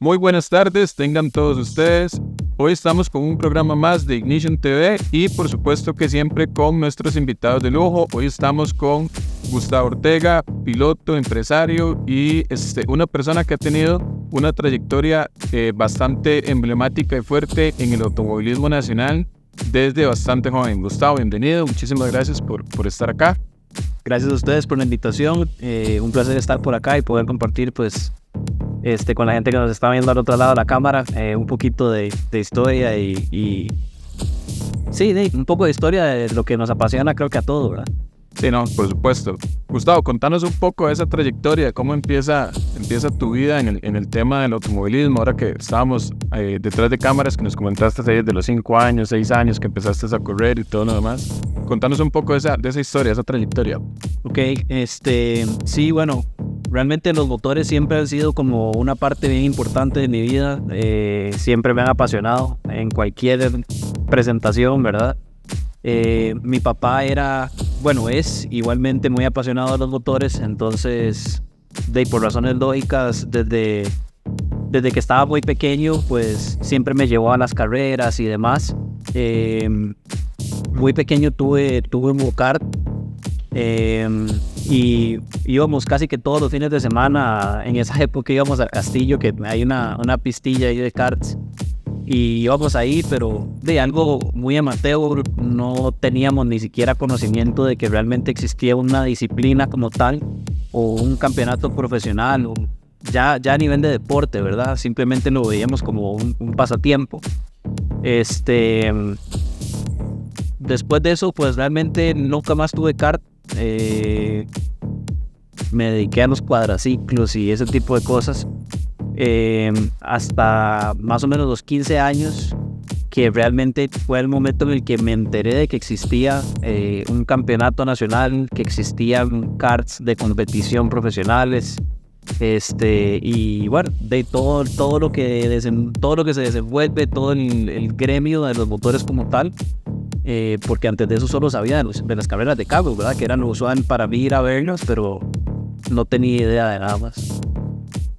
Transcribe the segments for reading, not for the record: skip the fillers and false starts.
Muy buenas tardes, tengan todos ustedes. Hoy estamos con un programa más de Ignition TV y por supuesto que siempre con nuestros invitados de lujo. Hoy estamos con Gustavo Ortega, piloto, empresario y una persona que ha tenido una trayectoria bastante emblemática y fuerte en el automovilismo nacional desde bastante joven. Gustavo, bienvenido, muchísimas gracias por estar acá. Gracias a ustedes por la invitación, un placer estar por acá y poder compartir con la gente que nos está viendo al otro lado de la cámara un poquito de historia y un poco de historia de lo que nos apasiona, creo que a todos, ¿verdad? Sí, no, por supuesto. Gustavo, contanos un poco de esa trayectoria, cómo empieza tu vida en el tema del automovilismo, ahora que estábamos detrás de cámaras, que nos comentaste desde los 5 años, 6 años que empezaste a correr y todo lo demás. Contanos un poco de esa historia, esa trayectoria. Ok, sí, bueno, realmente los motores siempre han sido como una parte bien importante de mi vida, siempre me han apasionado en cualquier presentación, ¿verdad? Mi papá es igualmente muy apasionado de los motores, entonces, por razones lógicas, desde que estaba muy pequeño, pues siempre me llevó a las carreras y demás. Muy pequeño tuve un go-kart y íbamos casi que todos los fines de semana. En esa época íbamos al Castillo, que hay una pistilla ahí de karts, y íbamos ahí, pero de algo muy amateur. No teníamos ni siquiera conocimiento de que realmente existía una disciplina como tal o un campeonato profesional o ya a nivel de deporte, ¿verdad? Simplemente lo veíamos como un pasatiempo. Después de eso, pues realmente nunca más tuve kart. Me dediqué a los cuadraciclos y ese tipo de cosas hasta más o menos los 15 años, que realmente fue el momento en el que me enteré de que existía un campeonato nacional, que existían karts de competición profesionales, y bueno, de todo lo que se desenvuelve, todo el gremio de los motores como tal. Porque antes de eso solo sabía de las carreras de carros, ¿verdad? Que eran lo usual para mí ir a verlos, pero no tenía idea de nada más.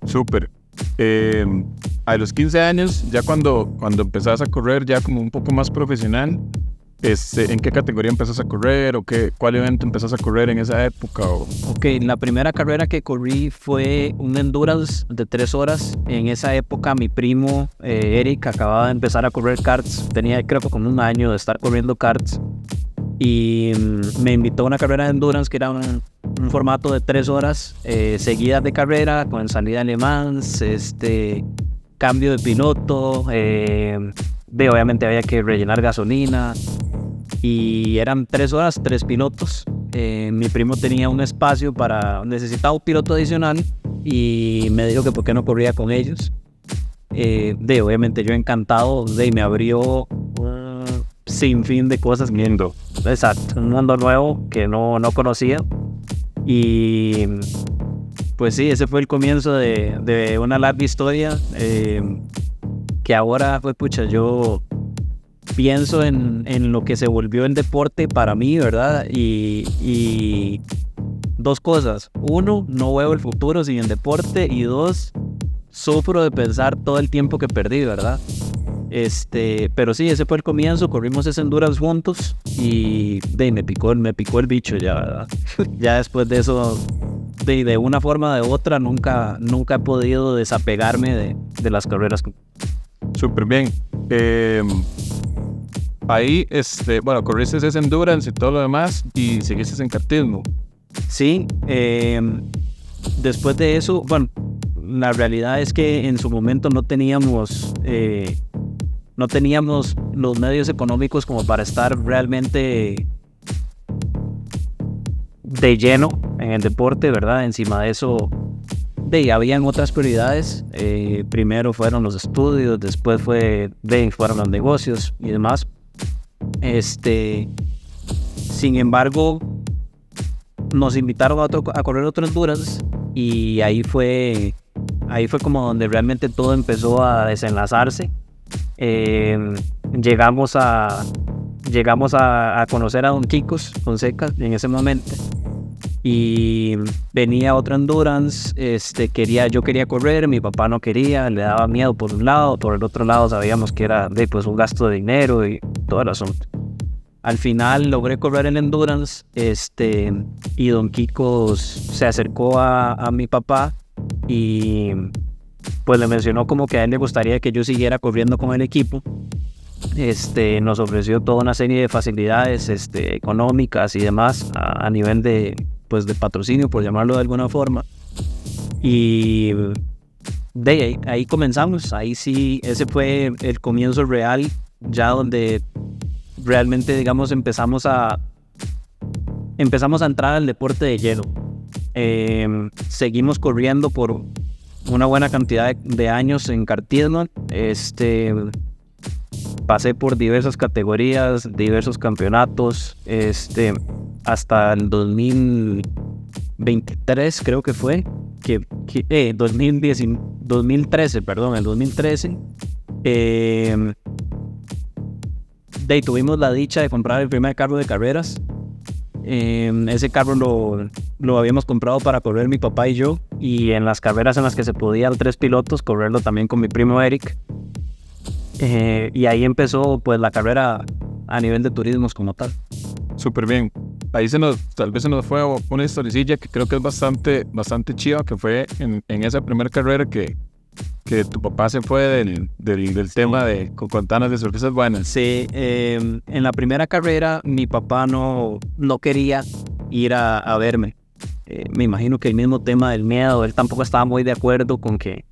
Súper. A los 15 años, ya cuando empezás a correr ya como un poco más profesional, ¿en qué categoría empezás a correr o cuál evento empezás a correr en esa época? Ok, la primera carrera que corrí fue un endurance de 3 horas. En esa época mi primo Eric acababa de empezar a correr karts, tenía creo que como un año de estar corriendo karts, y me invitó a una carrera de endurance que era un formato de 3 horas seguidas de carrera, con salida en Le Mans, cambio de piloto, obviamente había que rellenar gasolina, y eran 3 horas, 3 pilotos. Mi primo tenía un espacio necesitaba un piloto adicional y me dijo que por qué no corría con ellos. Obviamente yo encantado, me abrió sin fin de cosas. Lindo. Exacto, un mundo nuevo que no conocía. Y pues sí, ese fue el comienzo de una larga historia, que ahora yo pienso en lo que se volvió el deporte para mí, ¿verdad? Y 2 cosas: 1, no veo el futuro sin el deporte, y 2, sufro de pensar todo el tiempo que perdí, ¿verdad? Pero sí, ese fue el comienzo. Corrimos ese endurance juntos y me picó el bicho ya, ¿verdad? Ya después de eso, de una forma o de otra, nunca he podido desapegarme de las carreras. Súper bien. Ahí, corriste ese endurance y todo lo demás y seguiste en kartismo. Sí, después de eso, bueno, la realidad es que en su momento no teníamos los medios económicos como para estar realmente de lleno en el deporte, ¿verdad? Encima de eso, habían otras prioridades. Primero fueron los estudios, después fueron los negocios y demás. Sin embargo, nos invitaron a correr otro endurance, y ahí fue como donde realmente todo empezó a desenlazarse. Llegamos a conocer a don Kikos Fonseca en ese momento, y venía otra endurance, yo quería correr, mi papá no quería, le daba miedo por un lado, por el otro lado sabíamos que era pues un gasto de dinero y todo el asunto. Al final logré correr en endurance, y Don Kiko se acercó a mi papá y pues le mencionó como que a él le gustaría que yo siguiera corriendo con el equipo. Nos ofreció toda una serie de facilidades económicas y demás a nivel de patrocinio, por llamarlo de alguna forma. Y de ahí comenzamos. Ahí sí, ese fue el comienzo real, ya donde realmente, digamos, empezamos a entrar al deporte de lleno. Seguimos corriendo por una buena cantidad de años en kartismo. Pasé por diversas categorías, diversos campeonatos, hasta el 2023 creo que fue, 2013, perdón, el 2013. Tuvimos la dicha de comprar el primer carro de carreras. Ese carro lo habíamos comprado para correr mi papá y yo, y en las carreras en las que se podían 3 pilotos, correrlo también con mi primo Eric. Y ahí empezó pues la carrera a nivel de turismos como tal. Súper bien. Ahí tal vez se nos fue una historicilla que creo que es bastante chiva, que fue en esa primera carrera que tu papá se fue del tema de contarnos de sorpresas buenas. Sí, en la primera carrera mi papá no quería ir a verme. Me imagino que el mismo tema del miedo, él tampoco estaba muy de acuerdo con que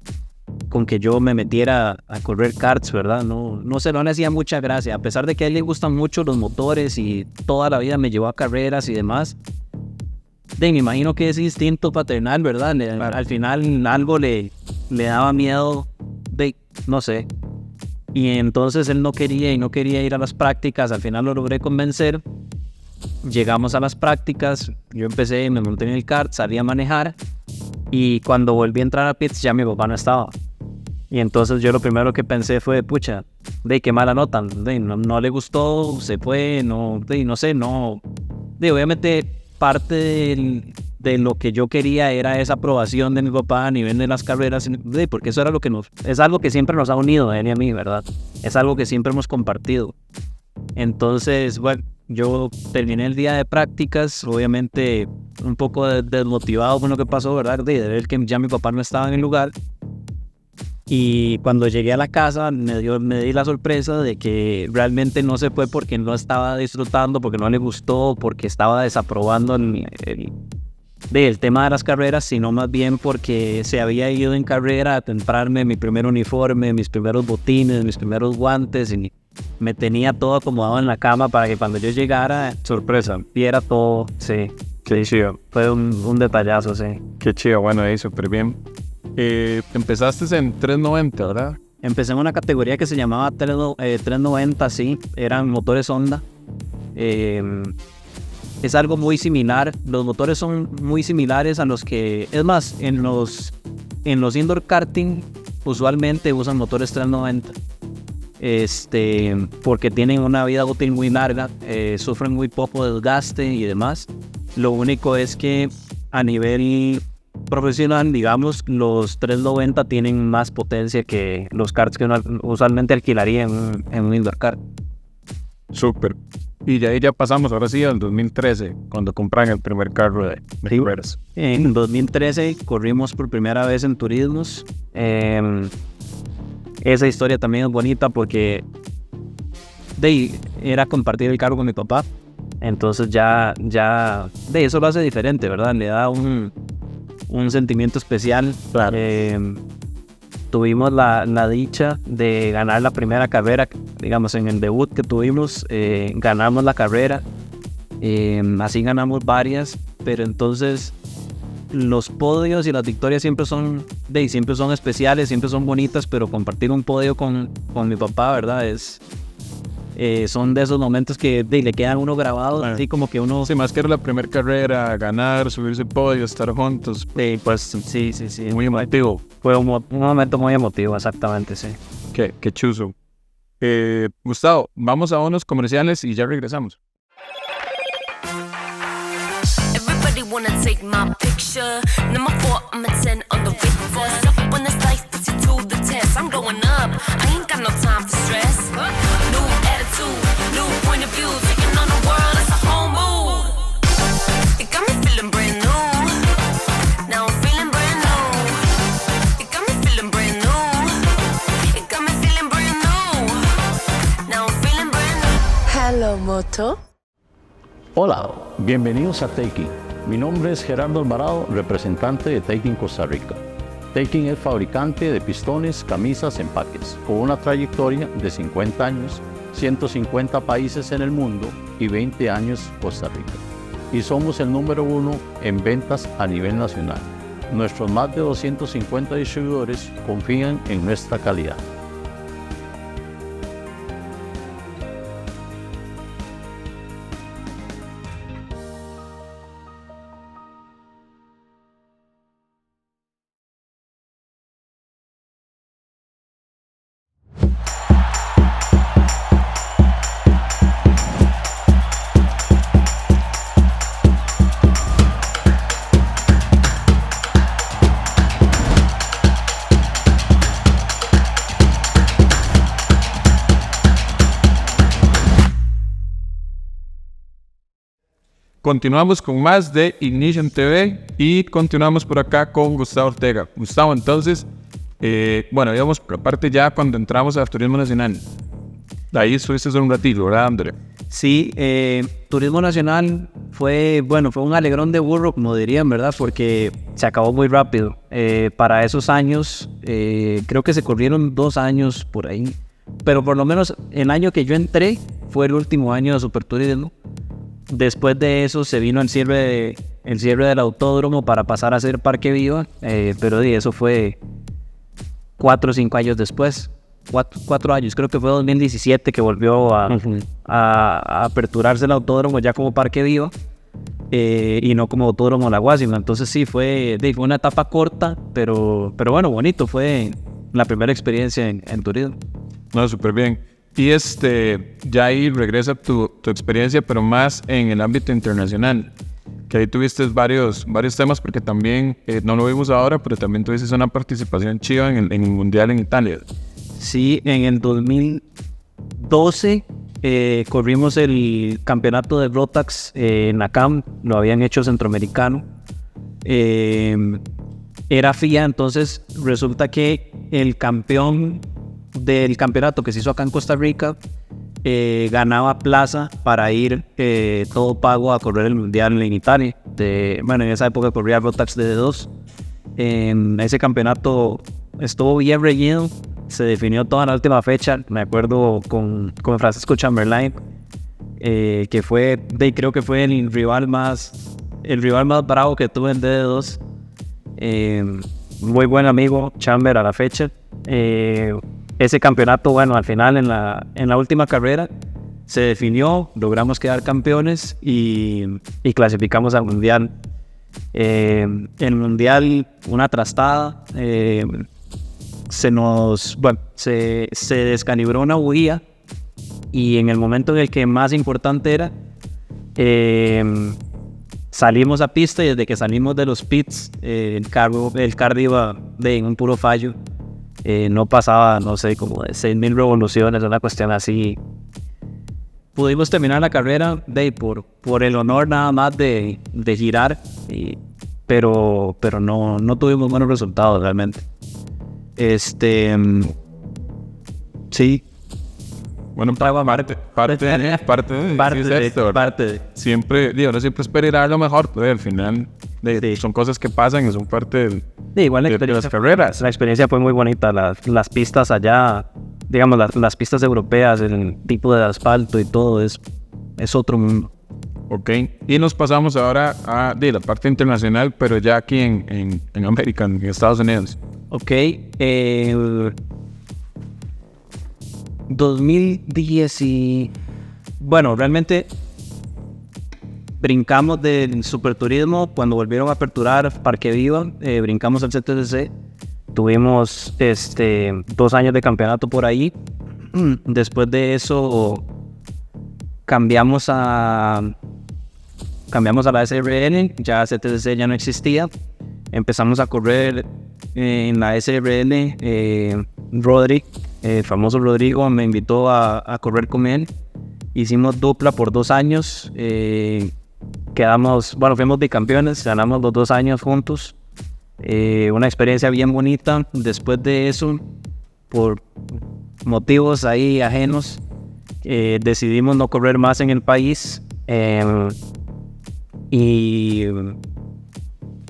yo me metiera a correr karts, ¿verdad? No le hacía mucha gracia, a pesar de que a él le gustan mucho los motores y toda la vida me llevó a carreras y demás. Me imagino que ese instinto paternal, ¿verdad? Al final algo le daba miedo, no sé. Y entonces él no quería ir a las prácticas. Al final lo logré convencer. Llegamos a las prácticas, yo me monté en el kart, salí a manejar, y cuando volví a entrar a pits ya mi papá no estaba. Y entonces yo lo primero que pensé fue, pucha, qué mala nota, no le gustó, se fue, no sé, obviamente parte de lo que yo quería era esa aprobación de mi papá a nivel de las carreras, porque eso era es algo que siempre nos ha unido a él y a mí, ¿verdad? Es algo que siempre hemos compartido. Entonces, bueno, yo terminé el día de prácticas, obviamente un poco desmotivado con lo que pasó, ¿verdad? De ver que ya mi papá no estaba en el lugar. Y cuando llegué a la casa me di la sorpresa de que realmente no se fue porque no estaba disfrutando, porque no le gustó, porque estaba desaprobando el tema de las carreras, sino más bien porque se había ido en carrera a comprarme mi primer uniforme, mis primeros botines, mis primeros guantes, y me tenía todo acomodado en la cama para que cuando yo llegara, sorpresa, viera todo. Sí, qué chido. Fue un detallazo, sí. Qué chido, bueno, ahí súper bien. Empezaste en 390, ¿verdad? Empecé en una categoría que se llamaba 390, sí, eran motores Honda. Es algo muy similar, los motores son muy similares a los que, es más, en los indoor karting usualmente usan motores 390, porque tienen una vida útil muy larga, sufren muy poco desgaste y demás. Lo único es que a nivel profesional, digamos, los 390 tienen más potencia que los karts que uno usualmente alquilaría en un indoor kart. Súper. Y de ahí ya pasamos ahora sí al 2013, cuando compran el primer carro de carreras. En 2013 corrimos por primera vez en turismos. Esa historia también es bonita porque era compartir el carro con mi papá. Entonces ya eso lo hace diferente, ¿verdad? Le da un sentimiento especial. Claro. Tuvimos la dicha de ganar la primera carrera, digamos, en el debut que tuvimos, ganamos la carrera, así ganamos varias, pero entonces los podios y las victorias siempre son especiales, siempre son bonitas, pero compartir un podio con mi papá, ¿verdad? Son de esos momentos que le quedan a uno grabados, así como que uno... Sí, más que era la primera carrera, ganar, subirse el podio, estar juntos. Pues sí. Muy emotivo. Fue un momento muy emotivo, exactamente, sí. Qué chuzo. Gustavo, vamos a unos comerciales y ya regresamos. Everybody wanna take my picture. Number 4, I'm a 10 on the Richter. When this life puts you to the test, I'm going up. I ain't got no time for stress. New attitude, new point of view, taking on the world, it's a whole move. It got me feeling brand new. Now I'm feeling brand new. It got me feeling brand new. It got me feeling brand new. Now I'm feeling brand new. Hello, Moto. Hola, bienvenidos a Taking. Mi nombre es Gerardo Alvarado, representante de Taking Costa Rica. Taking es fabricante de pistones, camisas, empaques, con una trayectoria de 50 años, 150 países en el mundo y 20 años Costa Rica. Y somos el número 1 en ventas a nivel nacional. Nuestros más de 250 distribuidores confían en nuestra calidad. Continuamos con más de Ignition TV y continuamos por acá con Gustavo Ortega. Gustavo, entonces, íbamos por la parte ya cuando entramos al Turismo Nacional. De ahí estuviste un ratito, ¿verdad, André? Sí, Turismo Nacional fue un alegrón de burro, como dirían, ¿verdad? Porque se acabó muy rápido. Para esos años, creo que se corrieron 2 años por ahí. Pero por lo menos el año que yo entré fue el último año de Superturismo. Después de eso se vino el cierre del autódromo para pasar a ser Parque Viva, pero eso fue 4 o 5 años después. 4 años, creo que fue 2017 que volvió a aperturarse el autódromo ya como Parque Viva y no como Autódromo La Guásima. Entonces sí, fue una etapa corta, pero bueno, bonito. Fue la primera experiencia en turismo. No, súper bien. Y ya ahí regresa tu experiencia, pero más en el ámbito internacional, que ahí tuviste varios temas, porque también, no lo vimos ahora, pero también tuviste una participación chiva en el Mundial en Italia. Sí, en el 2012 corrimos el campeonato de Rotax en ACAM, lo habían hecho centroamericano. Era FIA, entonces resulta que el campeón del campeonato que se hizo acá en Costa Rica ganaba plaza para ir todo pago a correr el mundial en Italia. En esa época corría Rotax DD2. Ese campeonato estuvo bien reñido, se definió toda la última fecha. Me acuerdo con Francisco Chamberlain, que creo que fue el rival más bravo que tuve en DD2. Muy buen amigo Chamber a la fecha. Ese campeonato, al final en la última carrera se definió, logramos quedar campeones y clasificamos al mundial. El mundial, una trastada, se descalibró una bujía y en el momento en el que más importante era, salimos a pista y desde que salimos de los pits, el carro iba en un puro fallo. No pasaba, no sé, como de 6,000 revoluciones, una cuestión así. Pudimos terminar la carrera por el honor nada más de girar, pero no tuvimos buenos resultados realmente. Sí. Bueno, parte de siempre, uno siempre espera ir a lo mejor, pero al final son cosas que pasan y son parte igual de las carreras. La experiencia fue muy bonita, las pistas allá, digamos, las pistas europeas, el tipo de asfalto y todo es otro mundo. Ok, y nos pasamos ahora a la parte internacional, pero ya aquí en América, en Estados Unidos. Ok, 2010 realmente brincamos del Superturismo cuando volvieron a aperturar Parque Viva, brincamos al CTCC, tuvimos 2 años de campeonato por ahí. Después de eso cambiamos a cambiamos a la SRL, ya CTCC ya no existía, empezamos a correr en la SRL. Rodri, el famoso Rodrigo, me invitó a correr con él. Hicimos dupla por 2 años. Fuimos bicampeones, ganamos los 2 años juntos. Una experiencia bien bonita. Después de eso, por motivos ahí ajenos, decidimos no correr más en el país. Y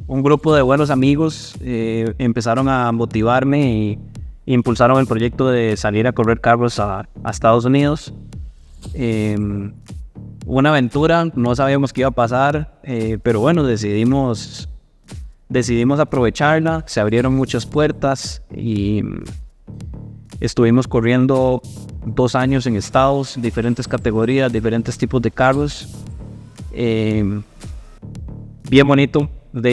un grupo de buenos amigos empezaron a motivarme y impulsaron el proyecto de salir a correr carros a Estados Unidos. Una aventura, no sabíamos qué iba a pasar, pero bueno, decidimos aprovecharla. Se abrieron muchas puertas y estuvimos corriendo 2 años en estados, diferentes categorías, diferentes tipos de carros. Bien bonito.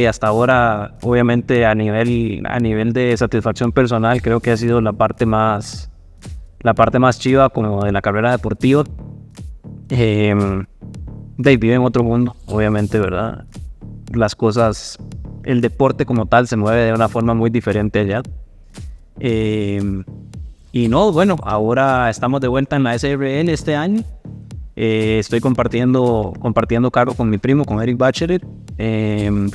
Hasta ahora, obviamente, a nivel de satisfacción personal, creo que ha sido la parte más chiva como de la carrera deportiva. Vive en otro mundo, obviamente, ¿verdad? Las cosas, el deporte como tal se mueve de una forma muy diferente allá. Y no, bueno, ahora estamos de vuelta en la SRL este año. Estoy compartiendo cargo con mi primo, con Eric Bachelet.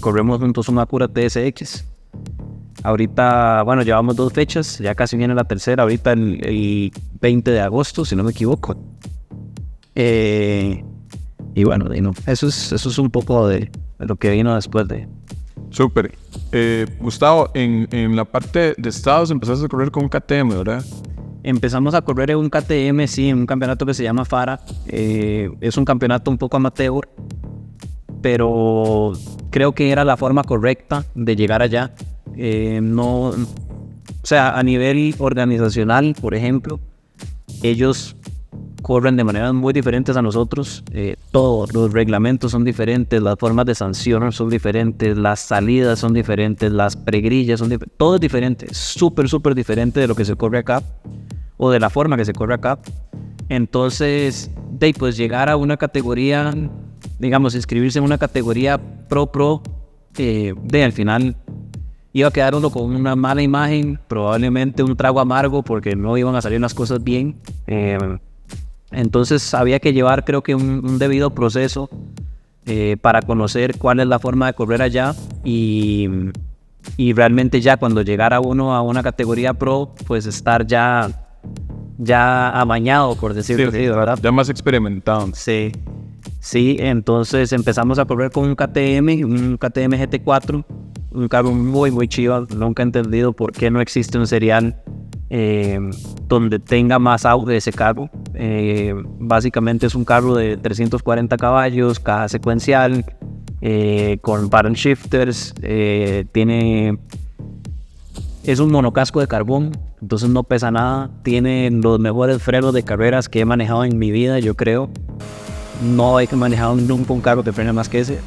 Corremos juntos una Acura TSX. Ahorita, bueno, llevamos 2 fechas, ya casi viene la tercera, ahorita el 20 de agosto, si no me equivoco. Y bueno, eso es un poco de lo que vino después de... Súper. Gustavo, en la parte de estados empezaste a correr con un KTM, ¿verdad? Empezamos a correr en un KTM, sí, en un campeonato que se llama FARA. Es un campeonato un poco amateur, pero creo que era la forma correcta de llegar allá. O sea, a nivel organizacional, por ejemplo, ellos corren de maneras muy diferentes a nosotros. Todos los reglamentos son diferentes, las formas de sanción son diferentes, las salidas son diferentes, las pregrillas son diferentes, todo es diferente, súper diferente de lo que se corre acá o de la forma que se corre acá. Entonces, pues llegar a una categoría, digamos, inscribirse en una categoría pro, al final iba a quedar uno con una mala imagen, probablemente un trago amargo porque no iban a salir las cosas bien. Entonces había que llevar, creo que un debido proceso para conocer cuál es la forma de correr allá y realmente ya cuando llegara uno a una categoría pro, pues estar ya amañado, por decirlo así, ¿verdad? Ya más experimentado. Sí, entonces empezamos a correr con un KTM GT4, un carro muy chiva. Nunca he entendido por qué no existe un serial donde tenga más auge ese carro. Básicamente es un carro de 340 caballos, caja secuencial, con paddle shifters, es un monocasco de carbón, entonces no pesa nada, tiene los mejores frenos de carreras que he manejado en mi vida, yo creo. No he manejado nunca un carro que frena más que ese.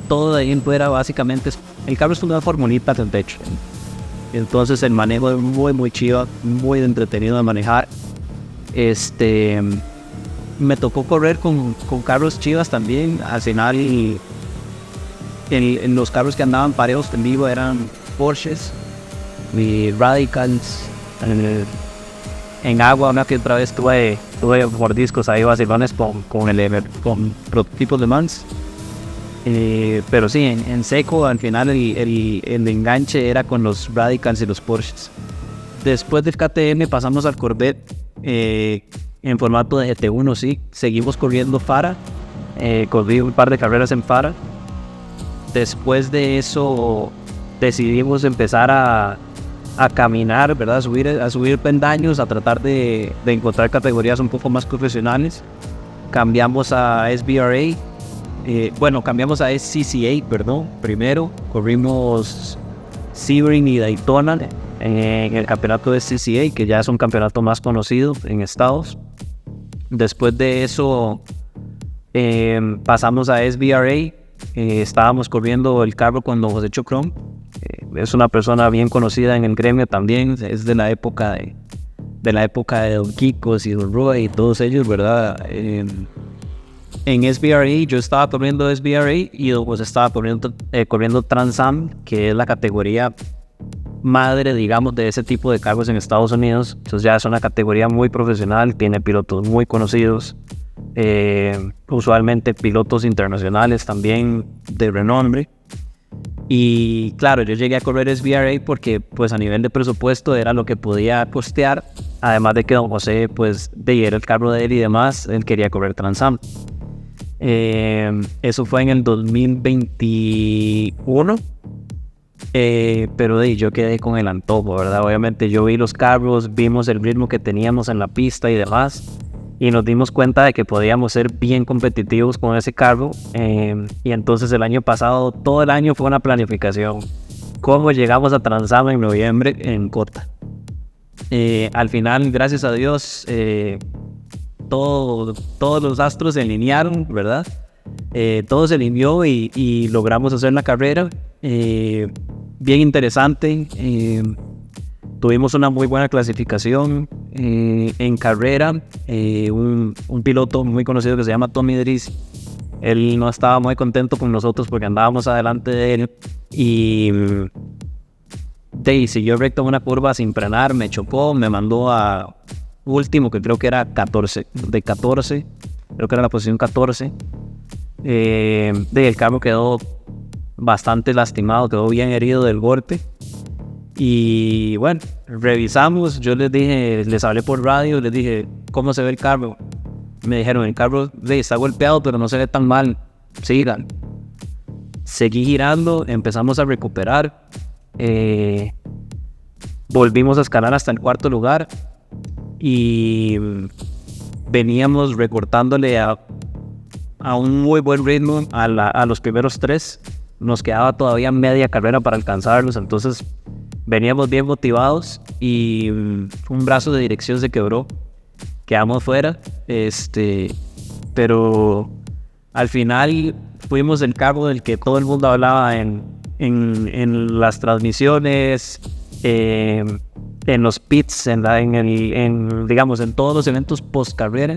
Todo de ahí en fuera básicamente el carro es una formulita del techo. Entonces el manejo es muy chido, muy entretenido de manejar. Me tocó correr con carros chivas también. Al final en los carros que andaban parejos en vivo eran Porsches y Radicals. En agua una que otra vez tuve mordiscos ahí vacilones con prototipos de Mans. Pero sí, en seco al final el enganche era con los Radicals y los Porsches. Después del KTM pasamos al Corvette en formato de GT1, sí. Seguimos corriendo FARA, corrí un par de carreras en FARA. Después de eso decidimos empezar a caminar, ¿verdad? A subir pendaños, a tratar de encontrar categorías un poco más profesionales. Cambiamos a SBRA. Cambiamos a SCCA, perdón. Primero corrimos Sebring y Daytona en el campeonato de SCCA, que ya es un campeonato más conocido en Estados. Después de eso pasamos a SBRA. Estábamos corriendo el carro con don José Chocrón. Es una persona bien conocida en el gremio también. Es de la época de Don Kikos y Don Roy y todos ellos, ¿verdad? en SBRE, yo estaba corriendo SBRE y pues estaba corriendo Trans Am, que es la categoría madre, digamos, de ese tipo de cargos en Estados Unidos. Entonces ya es una categoría muy profesional, tiene pilotos muy conocidos, usualmente pilotos internacionales también de renombre. Y claro, yo llegué a correr SBRA porque pues a nivel de presupuesto era lo que podía costear, además de que don José pues era el carro de él y demás, él quería correr Trans Am. Eso fue en el 2021, pero yo quedé con el antojo, ¿verdad? Obviamente yo vi los carros, vimos el ritmo que teníamos en la pista y demás, y nos dimos cuenta de que podíamos ser bien competitivos con ese carro. Y entonces el año pasado, todo el año fue una planificación. ¿Cómo llegamos a Trans Am en noviembre en Cota? Al final, gracias a Dios, todos los astros se alinearon, ¿verdad? Todo se alineó y logramos hacer la carrera. Bien interesante. Tuvimos una muy buena clasificación en carrera. Un piloto muy conocido que se llama Tommy Drizzi, él no estaba muy contento con nosotros porque andábamos adelante de él y siguió recto en una curva sin frenar, me chocó, me mandó a último, que creo que era 14, creo que era la posición 14. El carro quedó bastante lastimado, quedó bien herido del golpe. Y bueno, revisamos, yo les hablé por radio, les dije, ¿cómo se ve el carro? Me dijeron, el carro está golpeado, pero no se ve tan mal, sigan. Seguí girando, empezamos a recuperar, volvimos a escalar hasta el cuarto lugar y veníamos recortándole a un muy buen ritmo a los primeros 3. Nos quedaba todavía media carrera para alcanzarlos, entonces veníamos bien motivados y un brazo de dirección se quebró, quedamos fuera, pero al final fuimos el carro del que todo el mundo hablaba en las transmisiones, en los pits, digamos en todos los eventos post carrera.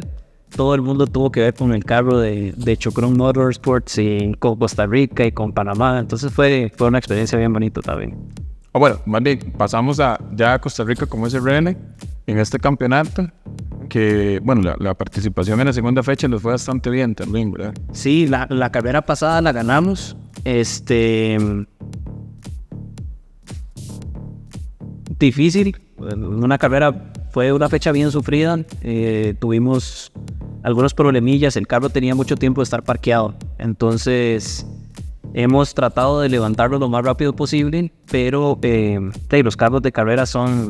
Todo el mundo tuvo que ver con el carro de Chocron Motorsports y con Costa Rica y con Panamá, entonces fue una experiencia bien bonita también. Bueno, más bien, pasamos ya a Costa Rica como SRN en este campeonato, que bueno, la participación en la segunda fecha nos fue bastante bien también, ¿verdad? Sí, la carrera pasada la ganamos, difícil, una carrera, fue una fecha bien sufrida, tuvimos algunos problemillas, el carro tenía mucho tiempo de estar parqueado, entonces hemos tratado de levantarlo lo más rápido posible, pero los carros de carrera son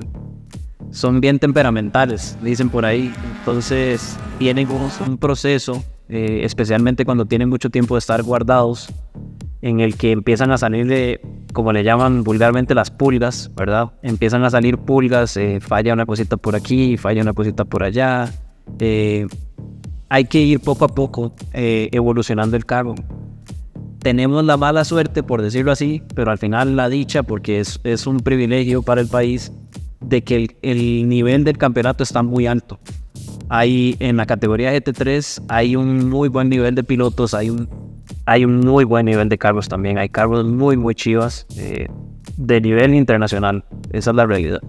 bien temperamentales, dicen por ahí. Entonces tienen un proceso, especialmente cuando tienen mucho tiempo de estar guardados, en el que empiezan a salir como le llaman vulgarmente, las pulgas, ¿verdad? Empiezan a salir pulgas, falla una cosita por aquí, falla una cosita por allá. Hay que ir poco a poco evolucionando el carro. Tenemos la mala suerte, por decirlo así, pero al final la dicha, porque es un privilegio para el país, de que el nivel del campeonato está muy alto. En la categoría GT3 hay un muy buen nivel de pilotos, hay un muy buen nivel de carros también. Hay carros muy, muy chivas, de nivel internacional. Esa es la realidad.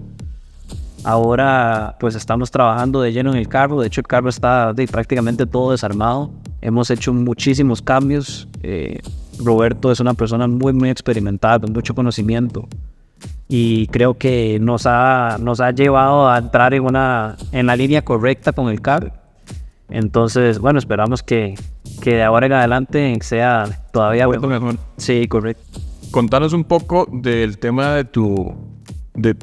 Ahora pues estamos trabajando de lleno en el carro. De hecho el carro está prácticamente todo desarmado. Hemos hecho muchísimos cambios. Roberto es una persona muy, muy experimentada, con mucho conocimiento. Y creo que nos ha llevado a entrar en la línea correcta con el carro. Entonces, bueno, esperamos que de ahora en adelante sea todavía mejor. Sí, correcto. Contanos un poco del tema de tu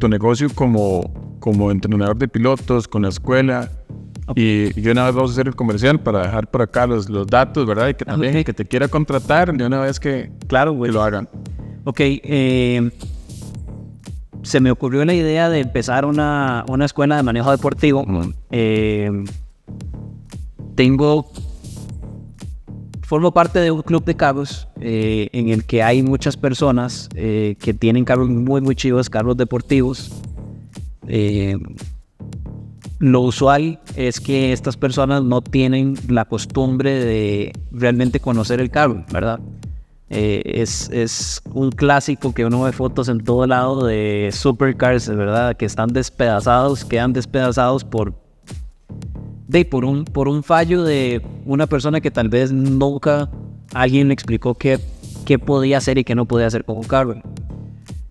negocio como entrenador de pilotos, con la escuela. Okay. Y una vez vamos a hacer el comercial para dejar por acá los datos, ¿verdad? Y que también que te quiera contratar de una vez que lo hagan. Ok, se me ocurrió la idea de empezar una escuela de manejo deportivo. Formo parte de un club de carros en el que hay muchas personas que tienen carros muy, muy chivos, carros deportivos. lo usual es que estas personas no tienen la costumbre de realmente conocer el carro, ¿verdad? Es un clásico que uno ve fotos en todo lado de supercars, ¿verdad? Que están despedazados, quedan despedazados por un fallo de una persona que tal vez nunca alguien le explicó qué podía hacer y qué no podía hacer con un carro.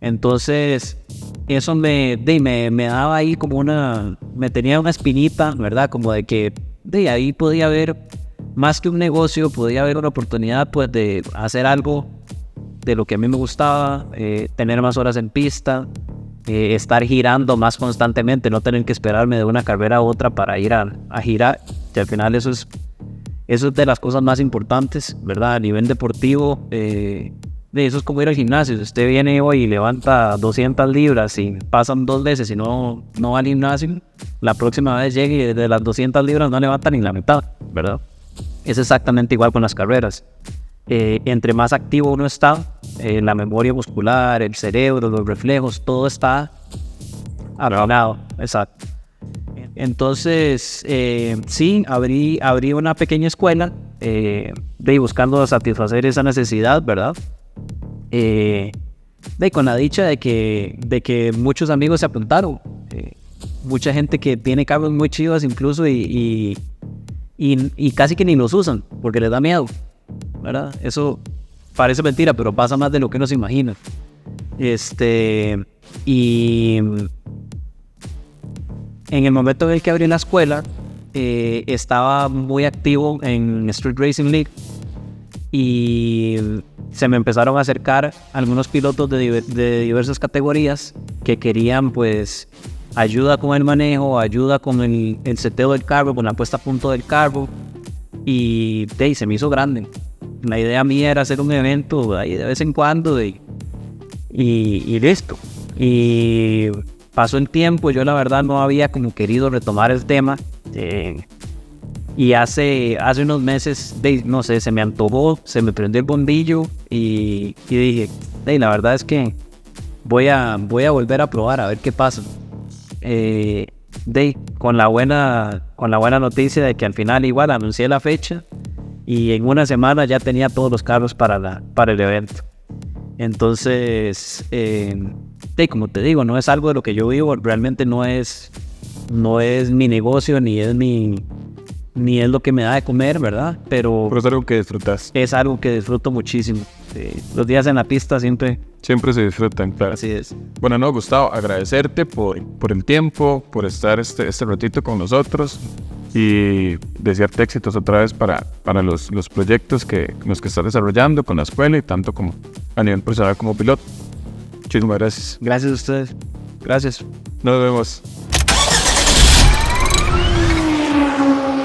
Entonces, eso me daba ahí como me tenía una espinita, ¿verdad? Como de que de ahí podía haber, más que un negocio, podía haber una oportunidad pues de hacer algo de lo que a mí me gustaba, tener más horas en pista, estar girando más constantemente, no tener que esperarme de una carrera a otra para ir a girar. Y al final eso es de las cosas más importantes, ¿verdad? A nivel deportivo, eso es como ir al gimnasio. Si usted viene hoy y levanta 200 libras y pasan 2 veces y no va al gimnasio, la próxima vez llegue y de las 200 libras no levanta ni la mitad, ¿verdad? Es exactamente igual con las carreras. Entre más activo uno está, la memoria muscular, el cerebro, los reflejos, todo está afinado. Exacto. Entonces, sí, abrí una pequeña escuela buscando satisfacer esa necesidad, ¿verdad? Con la dicha de que muchos amigos se apuntaron. Mucha gente que tiene carros muy chivas incluso y casi que ni los usan porque les da miedo, ¿verdad? Eso parece mentira, pero pasa más de lo que uno se imagina. Y en el momento en el que abrí la escuela, estaba muy activo en Street Racing League y se me empezaron a acercar algunos pilotos de diversas categorías que querían pues ayuda con el manejo, ayuda con el seteo del carro, con la puesta a punto del carro, y se me hizo grande. La idea mía era hacer un evento ahí de vez en cuando y listo. Y pasó el tiempo, yo la verdad no había como querido retomar el tema, y hace unos meses, no sé, se me antojó, se me prendió el bombillo y dije, la verdad es que voy a volver a probar a ver qué pasa. Con la buena noticia de que al final igual anuncié la fecha y en una semana ya tenía todos los carros para el evento. Entonces, como te digo, no es algo de lo que yo vivo, realmente no es mi negocio ni es lo que me da de comer, ¿verdad? Pero es algo que disfrutas. Es algo que disfruto muchísimo. Los días en la pista siempre se disfrutan, claro. Así es. Bueno, no, Gustavo, agradecerte por el tiempo, por estar este ratito con nosotros y desearte éxitos otra vez para los proyectos los que estás desarrollando con la escuela y tanto como a nivel profesional como piloto. Muchísimas gracias. Gracias a ustedes. Gracias. Nos vemos.